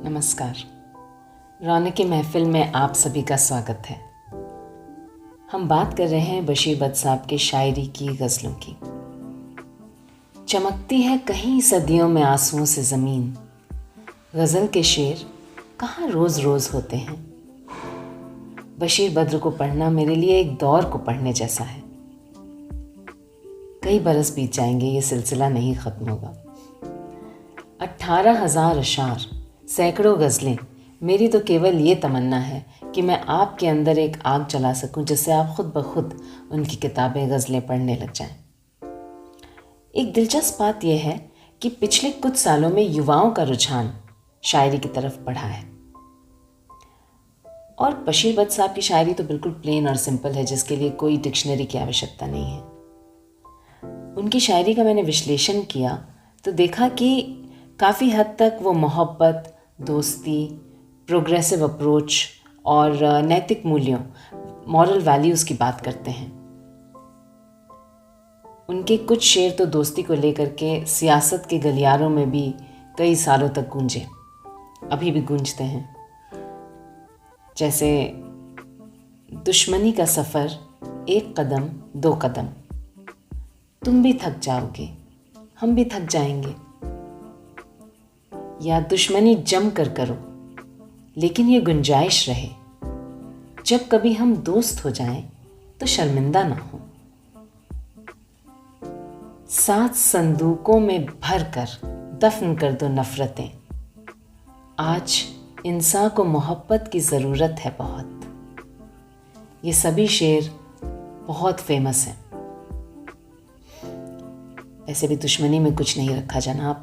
नमस्कार। रौनक महफिल में आप सभी का स्वागत है। हम बात कर रहे हैं बशीर बद्र साहब की शायरी की गज़लों की। चमकती है कहीं सदियों में आंसुओं से ज़मीन, गज़ल के शेर कहाँ रोज़ रोज़ होते हैं। बशीर बद्र को पढ़ना मेरे लिए एक दौर को पढ़ने जैसा है। कई बरस बीत जाएंगे, ये सिलसिला नहीं ख़त्म होगा। 18,000 अशार, सैकड़ों गज़लें, मेरी तो केवल ये तमन्ना है कि मैं आपके अंदर एक आग जला सकूं जिससे आप खुद ब खुद उनकी किताबें गज़लें पढ़ने लग जाएं। एक दिलचस्प बात यह है कि पिछले कुछ सालों में युवाओं का रुझान शायरी की तरफ बढ़ा है। और बशीर बद्र साहब की शायरी तो बिल्कुल प्लेन और सिंपल है, जिसके लिए कोई डिक्शनरी की आवश्यकता नहीं है। उनकी शायरी का मैंने विश्लेषण किया तो देखा कि काफ़ी हद तक वो मोहब्बत, दोस्ती, प्रोग्रेसिव अप्रोच और नैतिक मूल्यों, मॉरल वैल्यूज़ की बात करते हैं। उनके कुछ शेर तो दोस्ती को लेकर के सियासत के गलियारों में भी कई सालों तक गूंजे, अभी भी गूंजते हैं। जैसे दुश्मनी का सफ़र, एक कदम दो कदम, तुम भी थक जाओगे हम भी थक जाएंगे, या दुश्मनी जम कर करो लेकिन ये गुंजाइश रहे, जब कभी हम दोस्त हो जाएं तो शर्मिंदा ना हो। 7 संदूकों में भर कर दफन कर दो नफरतें, आज इंसान को मोहब्बत की ज़रूरत है बहुत। ये सभी शेर बहुत फेमस हैं। ऐसे भी दुश्मनी में कुछ नहीं रखा जनाब,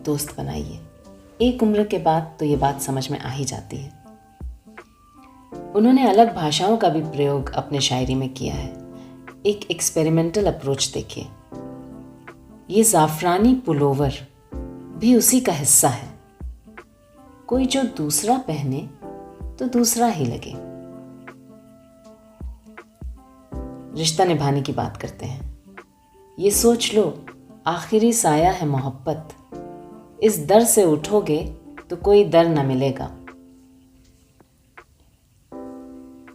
दोस्त बनाइए। एक उम्र के बाद तो ये बात समझ में आ ही जाती है। उन्होंने अलग भाषाओं का भी प्रयोग अपने शायरी में किया है। एक एक्सपेरिमेंटल अप्रोच देखिए। ये ज़ाफ़रानी पुलोवर भी उसी का हिस्सा है। कोई जो दूसरा पहने तो दूसरा ही लगे। रिश्ता निभाने की बात करते हैं। ये सोच लो, आखिरी साया है मोहब्बत, इस दर से उठोगे तो कोई दर न मिलेगा।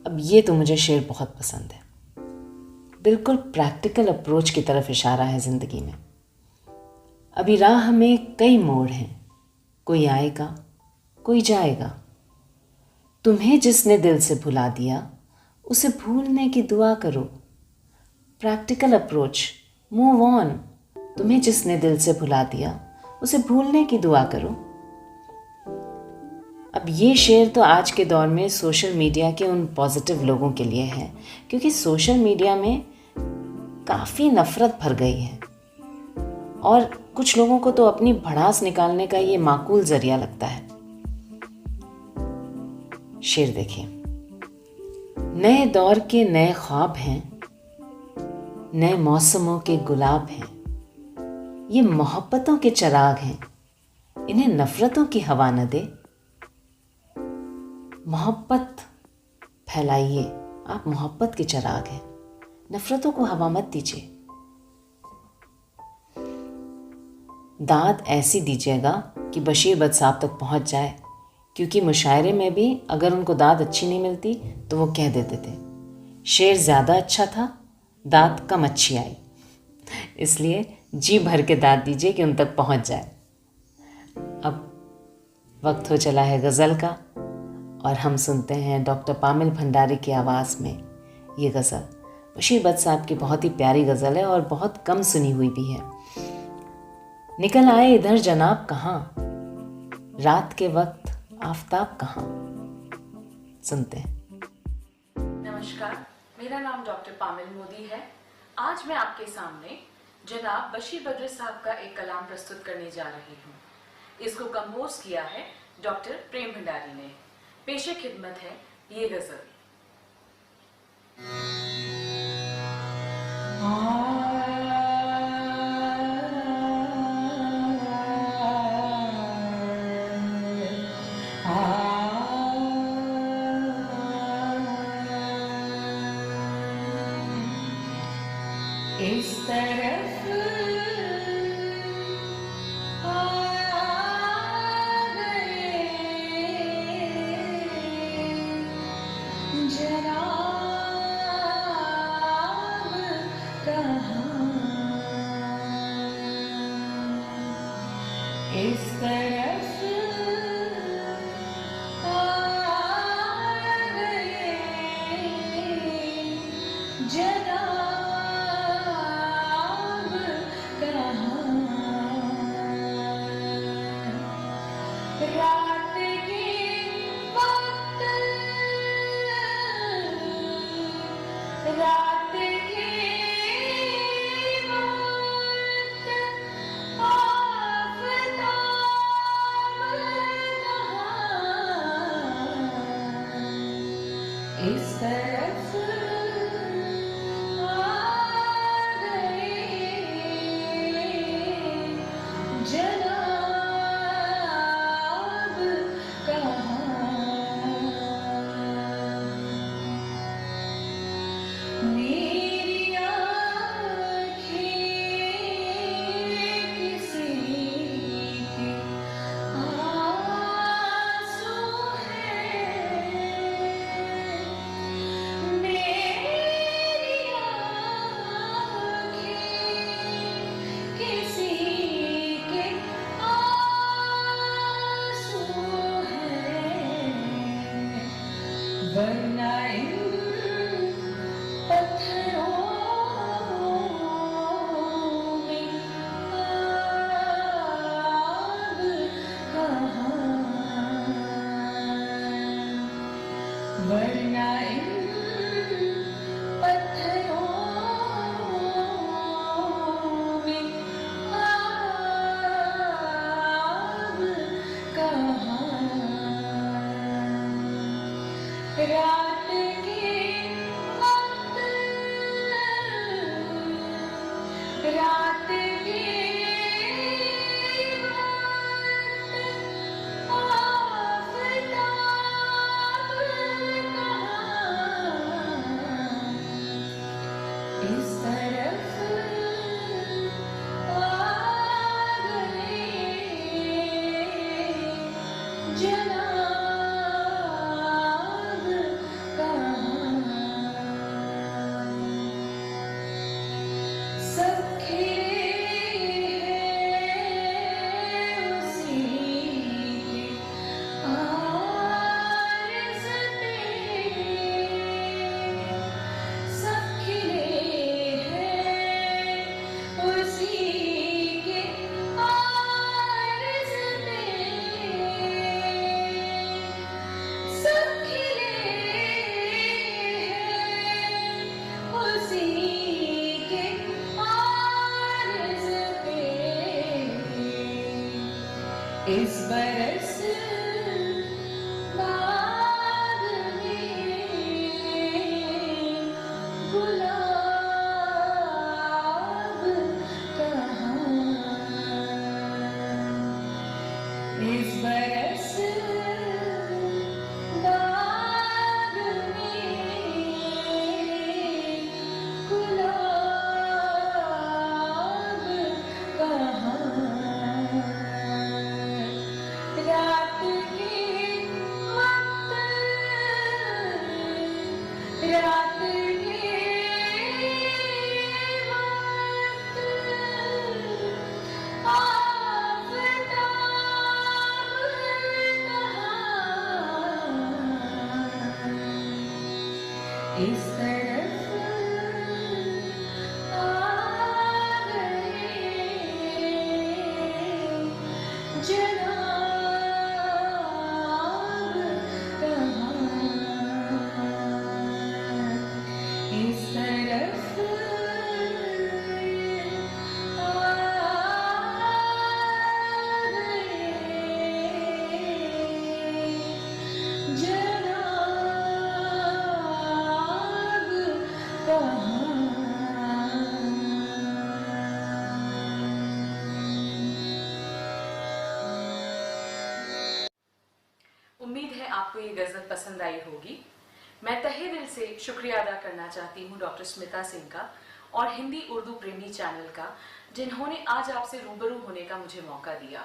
अब ये तो मुझे शेर बहुत पसंद है। बिल्कुल प्रैक्टिकल अप्रोच की तरफ इशारा है ज़िंदगी में। अभी राह में कई मोड़ हैं, कोई आएगा कोई जाएगा। तुम्हें जिसने दिल से भुला दिया उसे भूलने की दुआ करो। Practical approach, move on. तुम्हें जिसने दिल से भुला दिया उसे भूलने की दुआ करो। अब ये शेर तो आज के दौर में सोशल मीडिया के उन पॉजिटिव लोगों के लिए है, क्योंकि सोशल मीडिया में काफ़ी नफ़रत भर गई है और कुछ लोगों को तो अपनी भड़ास निकालने का ये माकूल ज़रिया लगता है। शेर देखिए। नए दौर के नए ख्वाब हैं, नए मौसमों के गुलाब हैं, ये मोहब्बतों के चिराग हैं, इन्हें नफ़रतों की हवा न दे। मोहब्बत फैलाइए, आप मोहब्बत के चिराग हैं, नफ़रतों को हवा मत दीजिए। दाद ऐसी दीजिएगा कि बशीर बद्र साहब तक पहुंच जाए, क्योंकि मुशायरे में भी अगर उनको दाद अच्छी नहीं मिलती तो वो कह देते थे शेर ज़्यादा अच्छा था, दाद कम अच्छी आई। इसलिए जी भर के दाद दीजिए कि उन तक पहुंच जाए। अब वक्त हो चला है गज़ल का और हम सुनते हैं डॉक्टर पामिल भंडारी की आवाज़ में ये गज़ल। बशीर बद्र साहब की बहुत ही प्यारी गज़ल है और बहुत कम सुनी हुई भी है। निकल आए इधर जनाब कहाँ, रात के वक्त आफताब कहाँ। सुनते हैं। नमस्कार, मेरा नाम डॉक्टर पामिल मोदी है। आज मैं आपके सामने जनाब बशीर बद्र साहब का एक कलाम प्रस्तुत करने जा रही हूँ। इसको कंपोज किया है डॉक्टर प्रेम भंडारी ने। पेशे खिदमत है ये गजल। इस तरफ आ गए रात के वक्त, रात के वक्त आफताब कहाँ इस तरफ आ गए, जनाब कहाँ। मेरी आँखें किसी के आंसू हैं, मेरी आँखें किसी के आंसू हैं, वरना इन पत्थरों में आग कहाँ, वरना इन पत्थरों में आग कहाँ। रात के वक्त, रात के वक्त आफताब कहाँ इस तरफ आ गए, जनाब कहाँ। सब खिले हैं उसी के आरज़ पे, सब खिले हैं उसी के आरज़ पे, सब खिले हैं उसी के आरज़ पे। इस बरस बाग में गुलाब कहाँ, इस बरस बाग में गुलाब कहाँ। रात के वक्त, रात के वक्त आफताब कहाँ इस तरफ आ गए, जनाब कहाँ इस तरफ आ गए, जनाब कहाँ। उम्मीद है आपको ये गज़ल पसंद आई होगी। मैं तहे दिल से शुक्रिया अदा करना चाहती हूँ डॉक्टर स्मिता सिंह का और हिंदी उर्दू प्रेमी चैनल का, जिन्होंने आज आपसे रूबरू होने का मुझे मौका दिया।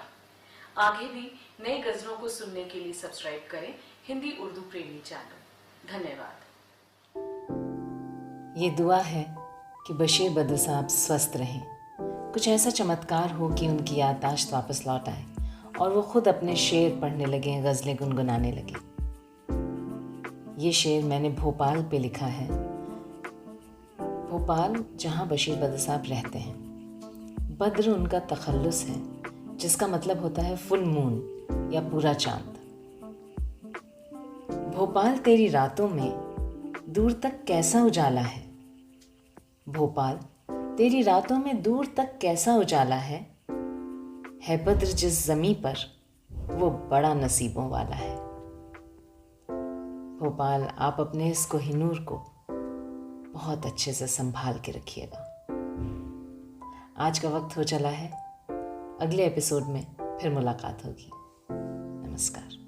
आगे भी नई गज़लों को सुनने के लिए सब्सक्राइब करें हिंदी उर्दू प्रेमी चैनल। धन्यवाद। ये दुआ है कि बशीर बद्र साहब स्वस्थ रहें, कुछ ऐसा चमत्कार हो कि उनकी याददाश्त वापस लौट आए और वो खुद अपने शेर पढ़ने लगे, गज़लें गुनगुनाने लगे। ये शेर मैंने भोपाल पे लिखा है, भोपाल जहाँ बशीर बद्र साहब रहते हैं। बद्र उनका तखल्लुस है, जिसका मतलब होता है फुल मून। या पूरा चांद। भोपाल तेरी रातों में दूर तक कैसा उजाला है। भोपाल तेरी रातों में दूर तक कैसा उजाला है बद्र जिस ज़मीं पर वो बड़ा नसीबों वाला है। भोपाल, आप अपने इस कोहिनूर को बहुत अच्छे से संभाल के रखिएगा। आज का वक्त हो चला है, अगले एपिसोड में फिर मुलाकात होगी। नमस्कार।